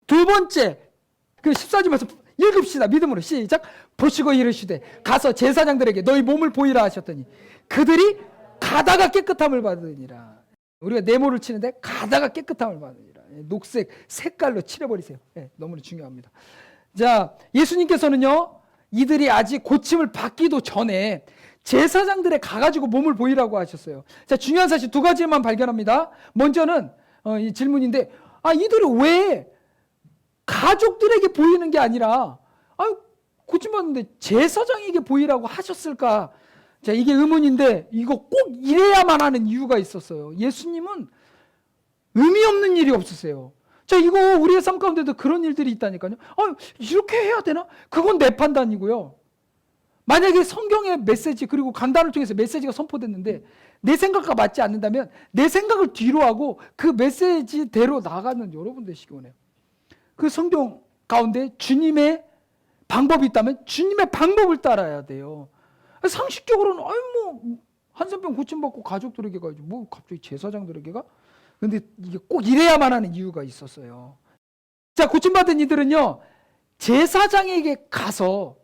두 번째, 그 14절 말씀 읽읍시다. 믿음으로 시작. 보시고 이르시되 가서 제사장들에게 너희 몸을 보이라 하셨더니 그들이 가다가 깨끗함을 받으니라. 우리가 네모를 치는데 가다가 깨끗함을 받으니라. 녹색 색깔로 칠해버리세요. 네, 너무나 중요합니다. 자, 예수님께서는요, 이들이 아직 고침을 받기도 전에 제사장들에 가가지고 몸을 보이라고 하셨어요. 자, 중요한 사실 두 가지만 발견합니다. 먼저는 이 질문인데, 이들이 왜 가족들에게 보이는 게 아니라 고침받는데 제사장에게 보이라고 하셨을까? 자, 이게 의문인데 이거 꼭 이래야만 하는 이유가 있었어요. 예수님은 의미 없는 일이 없으세요. 자, 이거 우리의 삶 가운데도 그런 일들이 있다니까요. 이렇게 해야 되나? 그건 내 판단이고요. 만약에 성경의 메시지 그리고 강단을 통해서 메시지가 선포됐는데 내 생각과 맞지 않는다면 내 생각을 뒤로 하고 그 메시지대로 나가는 여러분 되시기 원해요. 그 성경 가운데 주님의 방법이 있다면 주님의 방법을 따라야 돼요. 상식적으로는 한센병 고침받고 가족들에게 가야지 뭐 갑자기 제사장들에게 가? 근데 이게 꼭 이래야만 하는 이유가 있었어요. 자, 고침받은 이들은요, 제사장에게 가서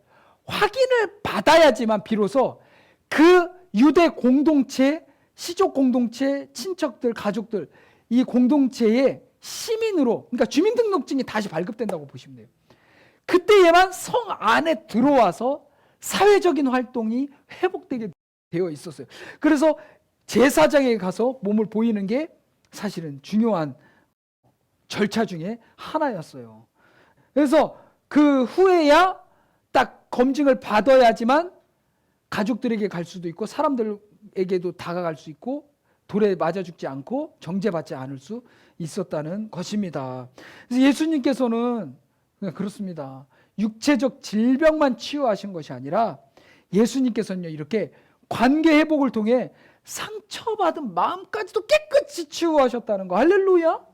확인을 받아야지만 비로소 그 유대 공동체, 시족 공동체, 친척들, 가족들, 이 공동체의 시민으로, 그러니까 주민등록증이 다시 발급된다고 보시면 돼요. 그때에만 성 안에 들어와서 사회적인 활동이 회복되게 되어 있었어요. 그래서 제사장에게 가서 몸을 보이는 게 사실은 중요한 절차 중에 하나였어요. 그래서 그 후에야 딱 검증을 받아야지만 가족들에게 갈 수도 있고 사람들에게도 다가갈 수 있고 돌에 맞아 죽지 않고 정죄받지 않을 수 있었다는 것입니다. 그래서 예수님께서는 그렇습니다. 육체적 질병만 치유하신 것이 아니라 예수님께서는요, 이렇게 관계 회복을 통해 상처받은 마음까지도 깨끗이 치유하셨다는 거. 할렐루야.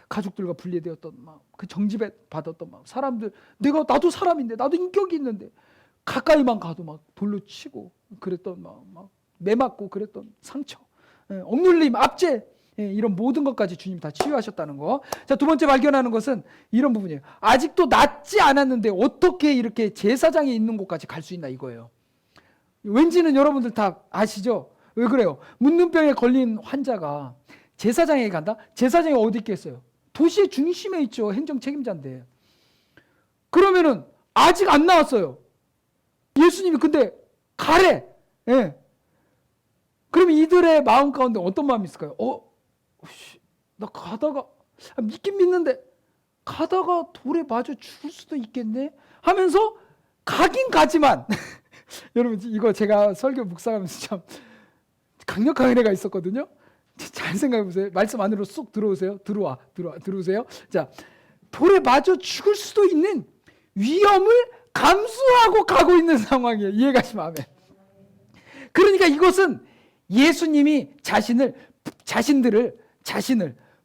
가족들과 분리되었던 마음, 그 정지받았던 마음, 사람들, 나도 사람인데, 나도 인격이 있는데 가까이만 가도 막 돌로 치고 그랬던 마음, 막 매맞고 그랬던 상처, 억눌림, 압제, 이런 모든 것까지 주님 다 치유하셨다는 거. 자, 두 번째 발견하는 것은 이런 부분이에요. 아직도 낫지 않았는데 어떻게 이렇게 제사장이 있는 곳까지 갈 수 있나 이거예요. 왠지는 여러분들 다 아시죠? 왜 그래요? 문둥병에 걸린 환자가 제사장에게 간다? 제사장이 어디 있겠어요? 도시의 중심에 있죠. 행정 책임자인데. 그러면은 아직 안 나왔어요. 예수님이 근데 가래. 예. 그러면 이들의 마음 가운데 어떤 마음이 있을까요? 나 가다가 믿긴 믿는데 가다가 돌에 맞아 죽을 수도 있겠네 하면서 가긴 가지만 여러분 이거 제가 설교 묵상하면서 참 강력한 은혜가 있었거든요. 잘 생각해 보세요. 말씀 안으로 쏙 들어오세요. 들어오세요. 자, 돌에 맞아 죽을 수도 있는 위험을 감수하고 가고 있는 상황이에요. 이해가시면 아멘. 그러니까 이것은 예수님이 자신을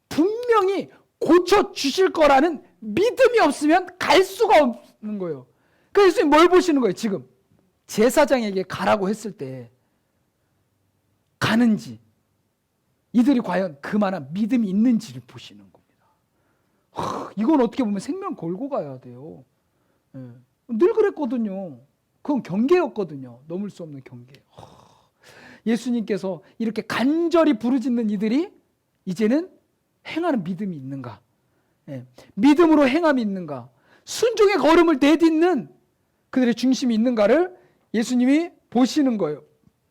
분명히 고쳐 주실 거라는 믿음이 없으면 갈 수가 없는 거예요. 그래서 예수님 뭘 보시는 거예요? 지금 제사장에게 가라고 했을 때 가는지, 이들이 과연 그만한 믿음이 있는지를 보시는 겁니다. 이건 어떻게 보면 생명 걸고 가야 돼요. 늘 그랬거든요. 그건 경계였거든요. 넘을 수 없는 경계. 예수님께서 이렇게 간절히 부르짖는 이들이 이제는 행하는 믿음이 있는가? 믿음으로 행함이 있는가? 순종의 걸음을 내딛는 그들의 중심이 있는가를 예수님이 보시는 거예요.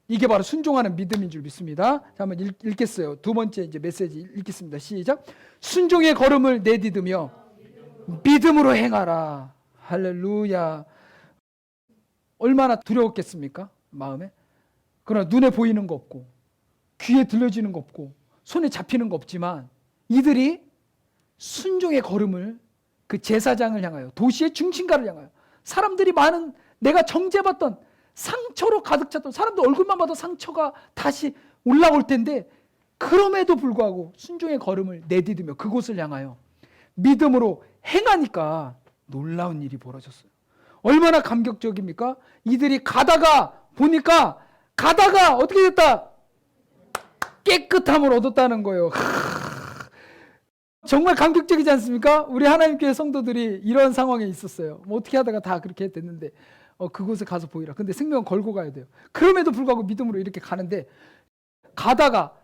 이게 바로 순종하는 믿음인 줄 믿습니다. 자, 한번 읽겠어요. 두 번째 이제 메시지 읽겠습니다. 시작. 순종의 걸음을 내딛으며 믿음으로 행하라. 할렐루야. 얼마나 두려웠겠습니까? 마음에. 그러나 눈에 보이는 거 없고 귀에 들려지는 거 없고 손에 잡히는 거 없지만 이들이 순종의 걸음을 그 제사장을 향하여 도시의 중심가를 향하여 사람들이 많은 내가 정죄받던 상처로 가득 찼던 사람들 얼굴만 봐도 상처가 다시 올라올 텐데 그럼에도 불구하고 순종의 걸음을 내디디며 그곳을 향하여 믿음으로 행하니까 놀라운 일이 벌어졌어요. 얼마나 감격적입니까? 이들이 가다가 보니까 가다가 어떻게 됐다? 깨끗함을 얻었다는 거예요. 정말 감격적이지 않습니까? 우리 하나님교회 성도들이 이런 상황에 있었어요. 뭐 어떻게 하다가 다 그렇게 됐는데 그곳에 가서 보이라. 근데 생명을 걸고 가야 돼요. 그럼에도 불구하고 믿음으로 이렇게 가는데 가다가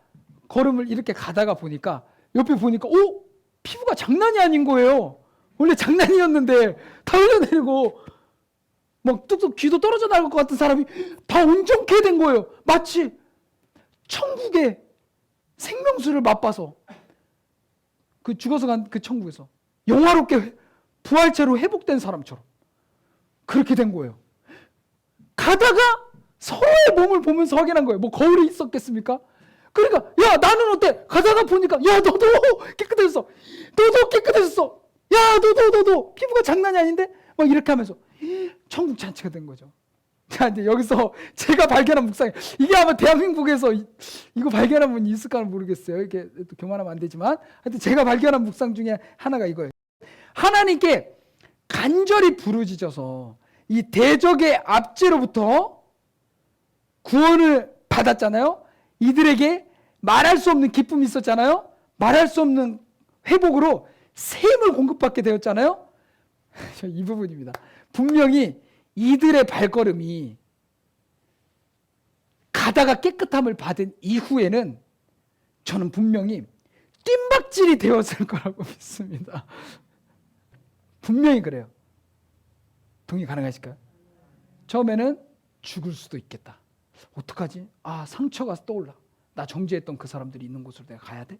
걸음을 이렇게 가다가 보니까 옆에 보니까 피부가 장난이 아닌 거예요. 원래 장난이었는데 다 흘러내리고 막 뚝뚝 귀도 떨어져 나갈 것 같은 사람이 다 온전케 된 거예요. 마치 천국의 생명수를 맛봐서 그 죽어서 간 그 천국에서 영화롭게 부활체로 회복된 사람처럼 그렇게 된 거예요. 가다가 서로의 몸을 보면서 확인한 거예요. 뭐 거울이 있었겠습니까? 그러니까 야 나는 어때? 가다가 보니까 야 너도 깨끗해졌어. 너도 깨끗해졌어. 야 너도 피부가 장난이 아닌데? 막 이렇게 하면서 천국 잔치가 된 거죠. 자 이제 여기서 제가 발견한 묵상이 이게 아마 대한민국에서 이거 발견한 분이 있을까는 모르겠어요. 이게 또 교만하면 안 되지만 하여튼 제가 발견한 묵상 중에 하나가 이거예요. 하나님께 간절히 부르짖어서 이 대적의 압제로부터 구원을 받았잖아요. 이들에게 말할 수 없는 기쁨이 있었잖아요. 말할 수 없는 회복으로 새 힘을 공급받게 되었잖아요. 이 부분입니다. 분명히 이들의 발걸음이 가다가 깨끗함을 받은 이후에는 저는 분명히 뜀박질이 되었을 거라고 믿습니다. 분명히 그래요. 동의 가능하실까요? 처음에는 죽을 수도 있겠다. 어떡하지? 상처가 떠올라. 나 정죄했던 그 사람들이 있는 곳으로 내가 가야 돼?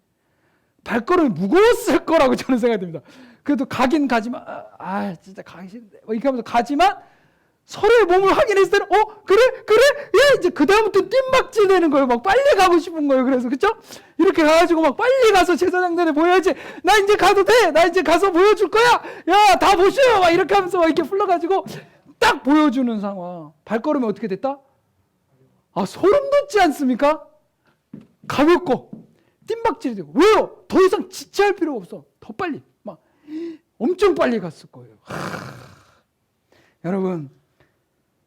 발걸음이 무거웠을 거라고 저는 생각이 듭니다. 그래도 가긴 가지만 진짜 가기 싫은데 이렇게 하면서 가지만 서로의 몸을 확인했을 때는 그래 예 이제 그 다음부터 뜀박질 되는 거예요. 막 빨리 가고 싶은 거예요. 그래서 그쵸? 이렇게 가가지고 막 빨리 가서 제사장전에 보여야지. 나 이제 가도 돼. 나 이제 가서 보여줄 거야. 야 다 보셔요. 막 이렇게 하면서 막 이렇게 불러가지고 딱 보여주는 상황. 발걸음이 어떻게 됐다? 소름 돋지 않습니까? 가볍고 뜀박질이 되고. 왜요? 더 이상 지체할 필요가 없어. 더 빨리 막 엄청 빨리 갔을 거예요. 여러분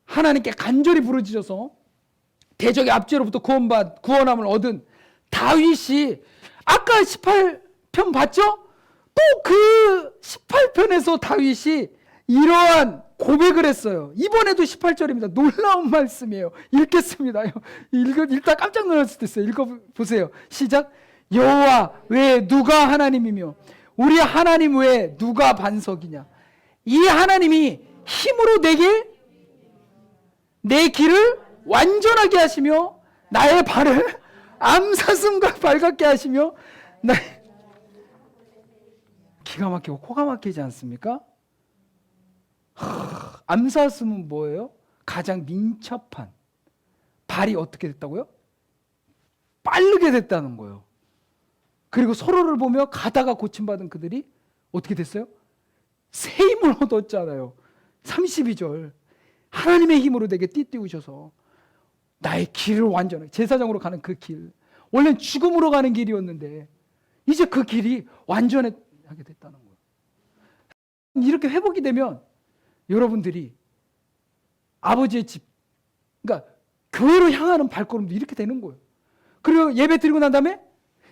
하나님께 간절히 부르짖어서 대적의 압제로부터 구원함을 얻은 다윗이 아까 18편 봤죠? 또 그 18편에서 다윗이 이러한 고백을 했어요. 이번에도 18절입니다. 놀라운 말씀이에요. 읽겠습니다. 읽다 깜짝 놀랄 수도 있어요. 읽어보세요. 시작. 여호와 외에 누가 하나님이며 우리 하나님 외에 누가 반석이냐. 이 하나님이 힘으로 내 길을 완전하게 하시며 나의 발을 암사슴과 밝게 하시며 기가 막히고 코가 막히지 않습니까? 암사슴은 뭐예요? 가장 민첩한 발이 어떻게 됐다고요? 빠르게 됐다는 거예요. 그리고 서로를 보며 가다가 고침받은 그들이 어떻게 됐어요? 새 힘을 얻었잖아요. 32절 하나님의 힘으로 내게 띠띠우셔서 나의 길을 완전하게 제사장으로 가는 그 길 원래는 죽음으로 가는 길이었는데 이제 그 길이 완전하게 됐다는 거예요. 이렇게 회복이 되면 여러분들이 아버지의 집 그러니까 교회로 향하는 발걸음도 이렇게 되는 거예요. 그리고 예배 드리고 난 다음에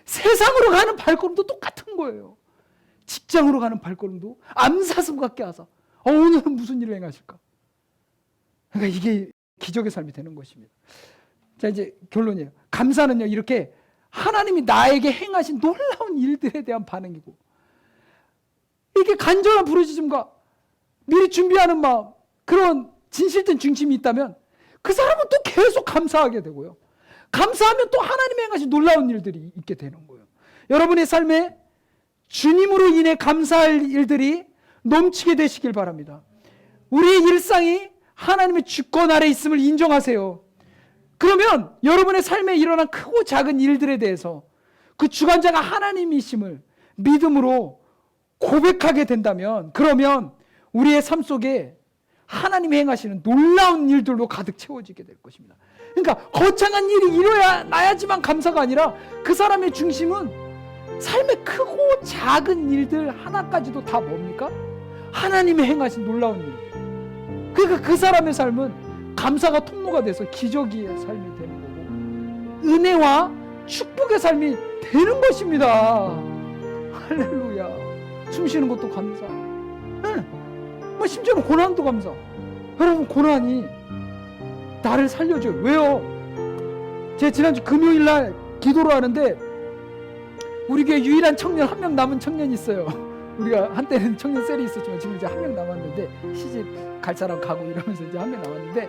세상으로 가는 발걸음도 똑같은 거예요. 직장으로 가는 발걸음도 암사슴 같게 하사 오늘은 무슨 일을 행하실까? 그러니까 이게 기적의 삶이 되는 것입니다. 자 이제 결론이에요. 감사는요 이렇게 하나님이 나에게 행하신 놀라운 일들에 대한 반응이고 이렇게 간절한 부르짖음과 미리 준비하는 마음 그런 진실된 중심이 있다면 그 사람은 또 계속 감사하게 되고요. 감사하면 또 하나님이 행하신 놀라운 일들이 있게 되는 거예요. 여러분의 삶에 주님으로 인해 감사할 일들이 넘치게 되시길 바랍니다. 우리의 일상이 하나님의 주권 아래 있음을 인정하세요. 그러면 여러분의 삶에 일어난 크고 작은 일들에 대해서 그 주관자가 하나님이심을 믿음으로 고백하게 된다면 그러면 우리의 삶 속에 하나님이 행하시는 놀라운 일들로 가득 채워지게 될 것입니다. 그러니까 거창한 일이 일어나야지만 감사가 아니라 그 사람의 중심은 삶의 크고 작은 일들 하나까지도 다 뭡니까? 하나님이 행하신 놀라운 일. 그러니까 그 사람의 삶은 감사가 통로가 돼서 기적의 삶이 되는 거고 은혜와 축복의 삶이 되는 것입니다. 할렐루야. 숨 쉬는 것도 감사. 네. 뭐 심지어는 고난도 감사. 여러분, 고난이 나를 살려줘요. 왜요? 제가 지난주 금요일날 기도를 하는데 우리 교회 유일한 청년, 한 명 남은 청년이 있어요. 우리가 한때는 청년 셀이 있었지만 지금 이제 한 명 남았는데, 시집 갈 사람 가고 이러면서 이제 한 명 남았는데,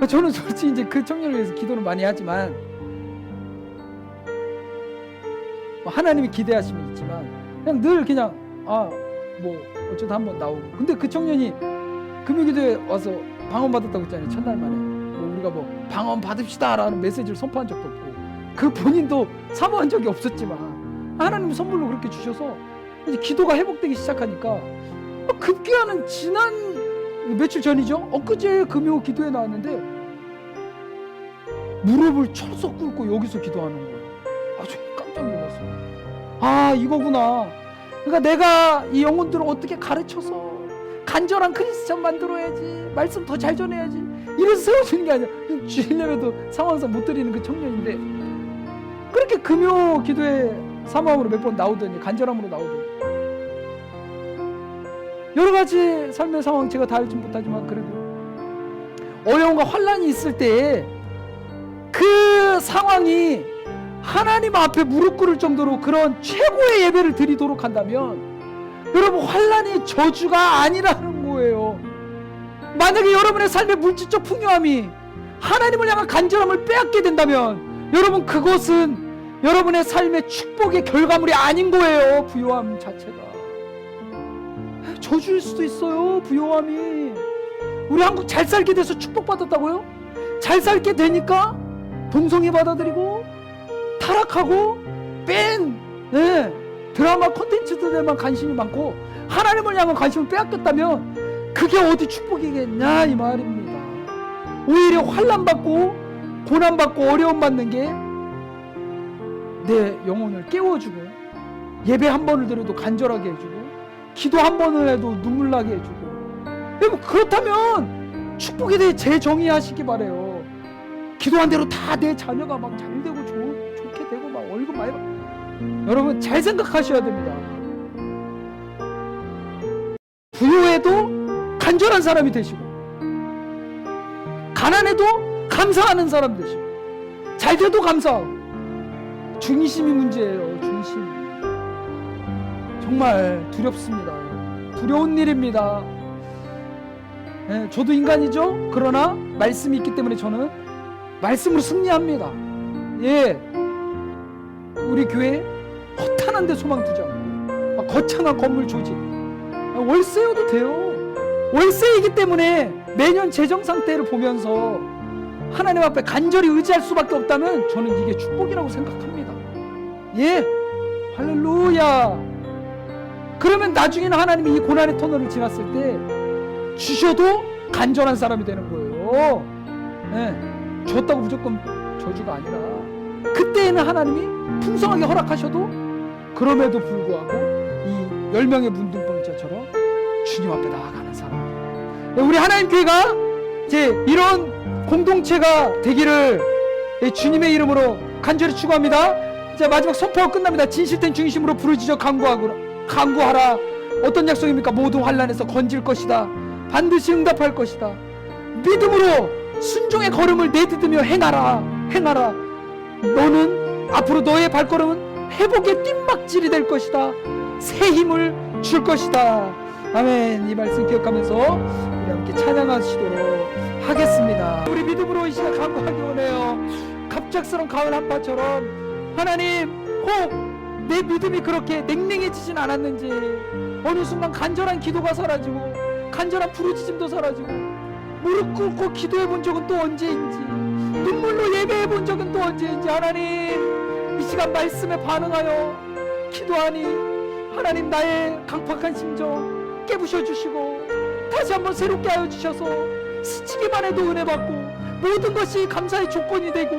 저는 솔직히 이제 그 청년을 위해서 기도를 많이 하지만, 하나님이 기대하심이 있지만 그냥 늘 그냥 뭐 어쩌다 한번 나오고. 근데 그 청년이 금요기도에 와서 방언 받았다고 했잖아요. 첫날 만에 뭐 우리가 뭐 방언 받읍시다 라는 메시지를 선포한 적도 없고, 그 본인도 사모한 적이 없었지만 하나님 선물로 그렇게 주셔서 이제 기도가 회복되기 시작하니까, 급기야는 지난 며칠 전이죠, 엊그제 금요 기도에 나왔는데 무릎을 철썩 꿇고 여기서 기도하는 거예요. 저 깜짝 놀랐어요. 이거구나. 그러니까 내가 이 영혼들을 어떻게 가르쳐서 간절한 크리스천 만들어야지, 말씀 더 잘 전해야지, 이래서 세워주는 게 아니야. 주일예배도 상황상 못 드리는 그 청년인데 그렇게 금요 기도에 사모함으로 몇 번 나오더니, 간절함으로 나오더니, 여러 가지 삶의 상황 제가 다 알진 못하지만 그래도 어려움과 환난이 있을 때 그 상황이 하나님 앞에 무릎 꿇을 정도로 그런 최고의 예배를 드리도록 한다면, 여러분, 환난이 저주가 아니라는 거예요. 만약에 여러분의 삶의 물질적 풍요함이 하나님을 향한 간절함을 빼앗게 된다면, 여러분, 그것은 여러분의 삶의 축복의 결과물이 아닌 거예요. 부요함 자체가 저주일 수도 있어요. 부요함이. 우리 한국 잘 살게 돼서 축복받았다고요? 잘 살게 되니까 동성애 받아들이고 타락하고 드라마 콘텐츠들에만 관심이 많고 하나님을 향한 관심을 빼앗겼다면 그게 어디 축복이겠냐 이 말입니다. 오히려 환난받고 고난받고 어려움받는 게 내 영혼을 깨워주고, 예배 한 번을 드려도 간절하게 해주고, 기도 한 번을 해도 눈물 나게 해주고. 그렇다면 축복에 대해 재정의하시기 바래요. 기도한 대로 다 내 자녀가 막 잘되고 좋게 되고 막 월급 많이 받고. 여러분, 잘 생각하셔야 됩니다. 부유해도 간절한 사람이 되시고, 가난해도 감사하는 사람 되시고, 잘 돼도 감사하고. 중심이 문제예요. 중심. 정말 두렵습니다. 두려운 일입니다. 저도 인간이죠. 그러나 말씀이 있기 때문에 저는 말씀으로 승리합니다. 우리 교회 허탄한 데 소망 두지 않고 거창한 건물 조직, 월세여도 돼요. 월세이기 때문에 매년 재정 상태를 보면서 하나님 앞에 간절히 의지할 수밖에 없다면 저는 이게 축복이라고 생각합니다. 할렐루야. 그러면 나중에는 하나님이 이 고난의 터널을 지났을 때 주셔도 간절한 사람이 되는 거예요. 줬다고 무조건 저주가 아니라, 그때에는 하나님이 풍성하게 허락하셔도 그럼에도 불구하고 이 10명의 문둥병자처럼 주님 앞에 나아가는 사람. 우리 하나님 교회가 이제 이런 공동체가 되기를 주님의 이름으로 간절히 축원합니다. 자, 마지막 선포가 끝납니다. 진실된 중심으로 부르짖어 간구하라. 어떤 약속입니까? 모든 환난에서 건질 것이다. 반드시 응답할 것이다. 믿음으로 순종의 걸음을 내딛으며 행하라. 너는 앞으로 너의 발걸음은 회복의 뜀박질이 될 것이다. 새 힘을 줄 것이다. 아멘. 이 말씀 기억하면서 우리 함께 찬양하시도록 하겠습니다. 우리 믿음으로 이 시간 간구하기 원해요. 갑작스러운 가을 한파처럼 하나님, 혹 내 믿음이 그렇게 냉랭해지진 않았는지, 어느 순간 간절한 기도가 사라지고 간절한 부르짖음도 사라지고, 무릎 꿇고 기도해 본 적은 또 언제인지, 눈물로 예배해 본 적은 또 언제인지, 하나님 이 시간 말씀에 반응하여 기도하니 하나님 나의 강팍한 심정 깨부셔 주시고 다시 한번 새롭게 하여 주셔서 스치기만 해도 은혜 받고 모든 것이 감사의 조건이 되고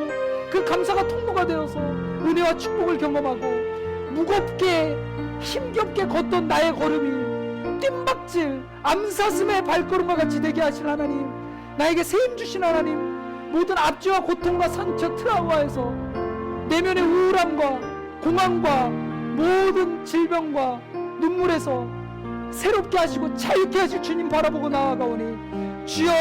그 감사가 통로가 되어서 은혜와 축복을 경험하고, 무겁게 힘겹게 걷던 나의 걸음이 뜀박질 암사슴의 발걸음과 같이 되게 하신 하나님, 나에게 세임 주신 하나님, 모든 압제와 고통과 상처 트라우마에서 내면의 우울함과 공황과 모든 질병과 눈물에서 새롭게 하시고 자유케 하실 주님 바라보고 나아가오니 주여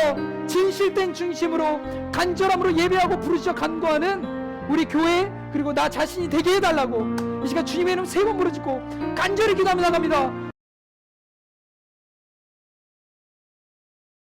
진실된 중심으로 간절함으로 예배하고 부르짖어 간구하는 우리 교회 그리고 나 자신이 되게 해달라고 이 시간 주님의 이름 세 번 부르짖고 간절히 기도하며 나갑니다.